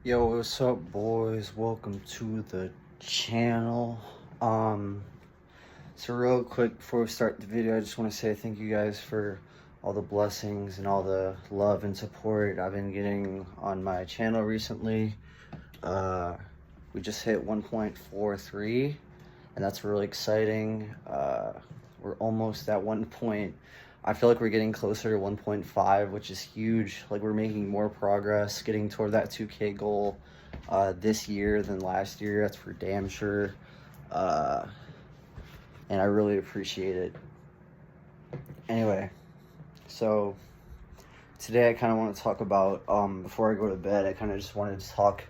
Yo, what's up, boys? Welcome to the channel. So real quick before we start the video, I just want to say thank you guys for all the blessings and all the love and support I've been getting on my channel recently. We just hit 1.43, and that's really exciting. We're almost at 1 point. I feel like we're getting closer to 1.5, which is huge. Like, we're making more progress getting toward that 2K goal this year than last year. That's for damn sure. And I really appreciate it. Anyway, so today I kind of want to talk about, before I go to bed, I kind of just wanted to talk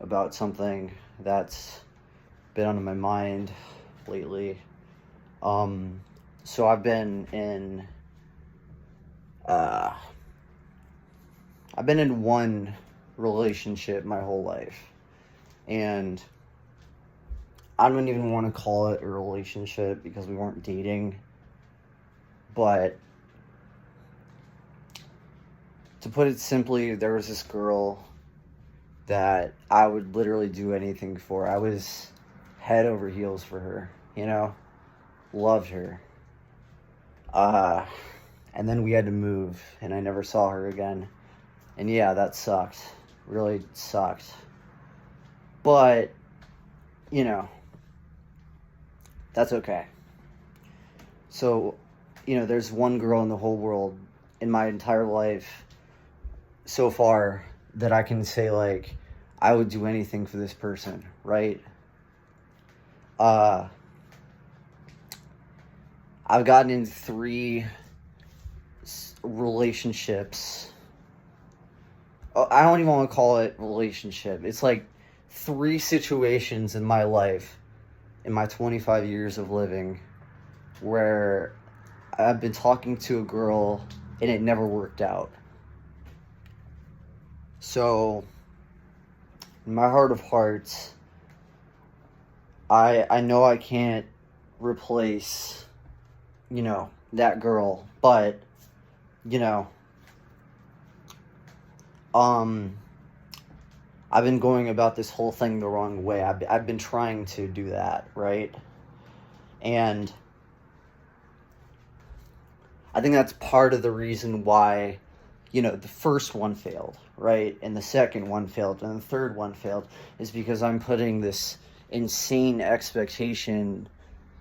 about something that's been on my mind lately. So I've been in one relationship my whole life, and I don't even want to call it a relationship because we weren't dating, but to put it simply, there was this girl that I would literally do anything for. I was head over heels for her, loved her. And then we had to move, and I never saw her again. And yeah, that sucked. Really sucked. But, that's okay. So, there's one girl in the whole world, in my entire life so far, that I can say, like, I would do anything for this person, right? I've gotten in 3 relationships. I don't even want to call it relationship. It's like 3 situations in my life, in my 25 years of living, where I've been talking to a girl and it never worked out. So, in my heart of hearts, I know I can't replace, that girl, but, I've been going about this whole thing the wrong way. I've been trying to do that, right? And I think that's part of the reason why, the first one failed, right? And the second one failed, and the third one failed, is because I'm putting this insane expectation,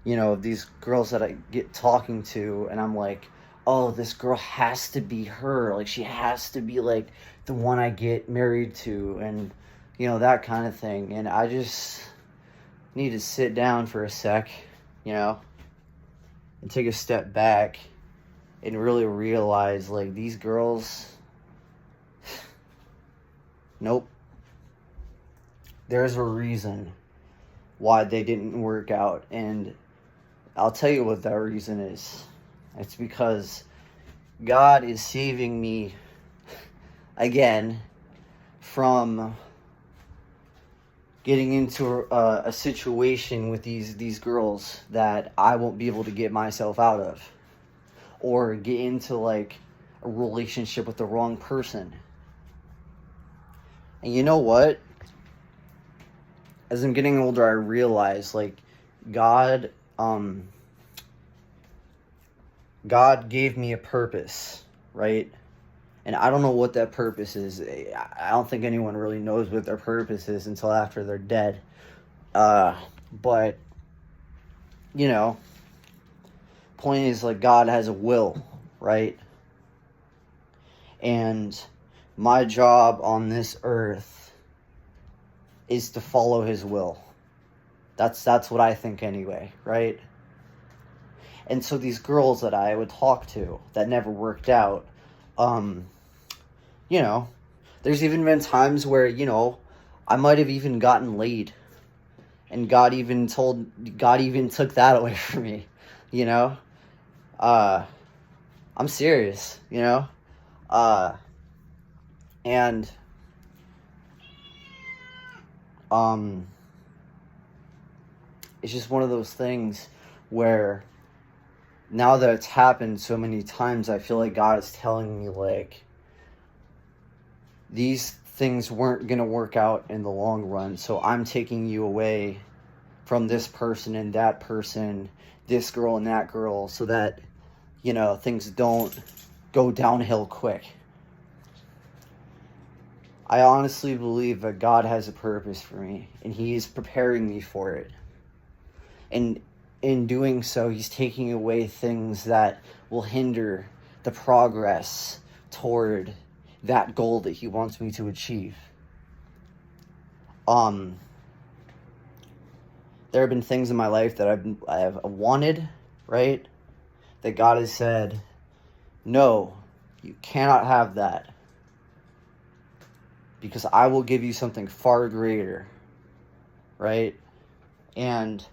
of these girls that I get talking to, and I'm like, oh, this girl has to be her. Like, she has to be, like, the one I get married to, and, that kind of thing. And I just need to sit down for a sec, and take a step back and really realize, like, these girls, nope. There's a reason why they didn't work out, and I'll tell you what that reason is. It's because God is saving me again from getting into a situation with these girls that I won't be able to get myself out of, or get into, like, a relationship with the wrong person. And you know what? As I'm getting older, I realize, like, God gave me a purpose, right? And I don't know what that purpose is. I don't think anyone really knows what their purpose is until after they're dead. But, point is, like, God has a will, right? And my job on this earth is to follow his will. That's what I think anyway, right? And so these girls that I would talk to that never worked out, there's even been times where, I might have even gotten laid, and God even took that away from me, I'm serious, and, it's just one of those things where, now that it's happened so many times, I feel like God is telling me, like, these things weren't going to work out in the long run. So I'm taking you away from this person and that person, this girl and that girl, so that, you know, things don't go downhill quick. I honestly believe that God has a purpose for me, and He is preparing me for it. And in doing so, He's taking away things that will hinder the progress toward that goal that He wants me to achieve. There have been things in my life that I have wanted, right? That God has said, no, you cannot have that, because I will give you something far greater, right? And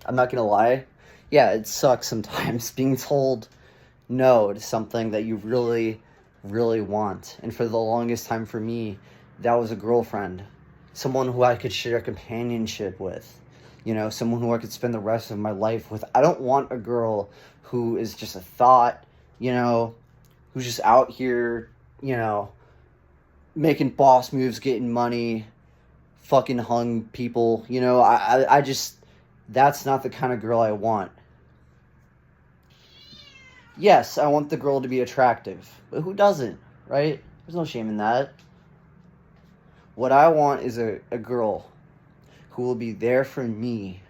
I'm not gonna lie, yeah, it sucks sometimes being told no to something that you really, really want. And for the longest time for me, that was a girlfriend, someone who I could share companionship with, you know, someone who I could spend the rest of my life with. I don't want a girl who is just a thought, you know, who's just out here, you know, making boss moves, getting money, fucking hung people, you know. I just, that's not the kind of girl I want. Yes, I want the girl to be attractive, but who doesn't, right? There's no shame in that. What I want is a girl who will be there for me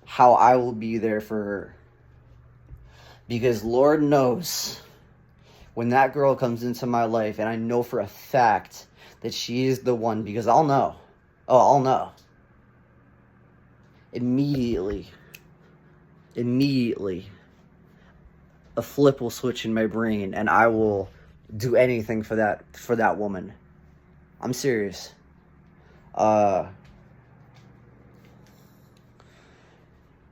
how I will be there for her. Because Lord knows, when that girl comes into my life, and I know for a fact that she is the one, because I'll know. Oh, I'll know. Immediately, a flip will switch in my brain, and I will do anything for that woman. I'm serious. And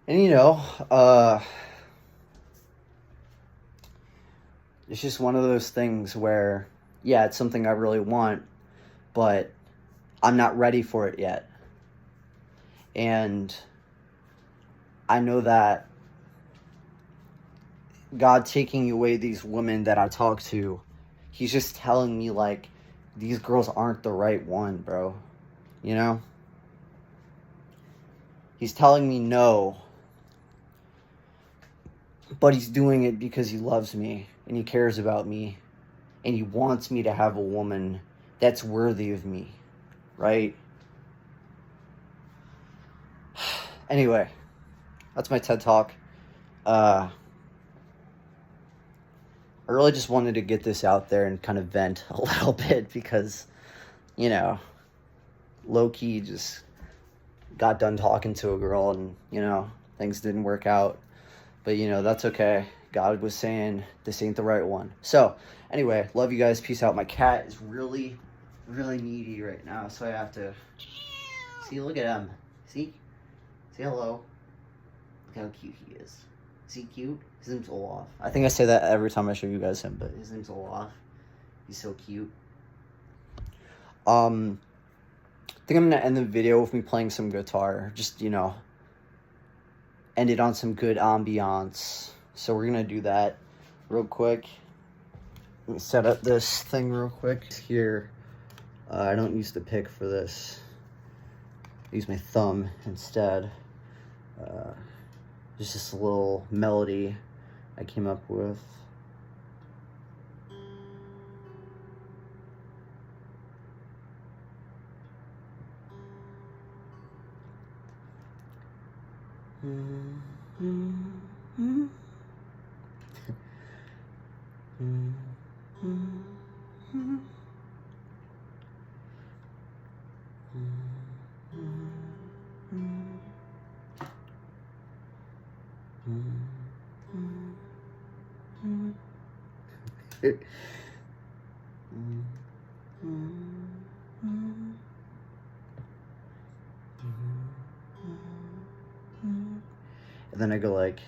you know, it's just one of those things where, yeah, it's something I really want, but I'm not ready for it yet. And I know that God taking away these women that I talk to, He's just telling me, like, these girls aren't the right one, bro. You know? He's telling me no. But He's doing it because He loves me, and He cares about me, and He wants me to have a woman that's worthy of me, right? Anyway, that's my TED Talk. I really just wanted to get this out there and kind of vent a little bit because, you know, low-key just got done talking to a girl and, you know, things didn't work out. But, you know, that's okay. God was saying this ain't the right one. So, anyway, love you guys. Peace out. My cat is really, really needy right now, so I have to... See, look at him. See? Say hello. Look how cute he is. Is he cute? His name's Olaf. I think I say that every time I show you guys him, but his name's Olaf. He's so cute. I think I'm gonna end the video with me playing some guitar. Just, you know, end it on some good ambiance. So we're gonna do that real quick. Let me set up this thing real quick. Here, I don't use the pick for this. I use my thumb instead. Just this little melody I came up with. And then I go like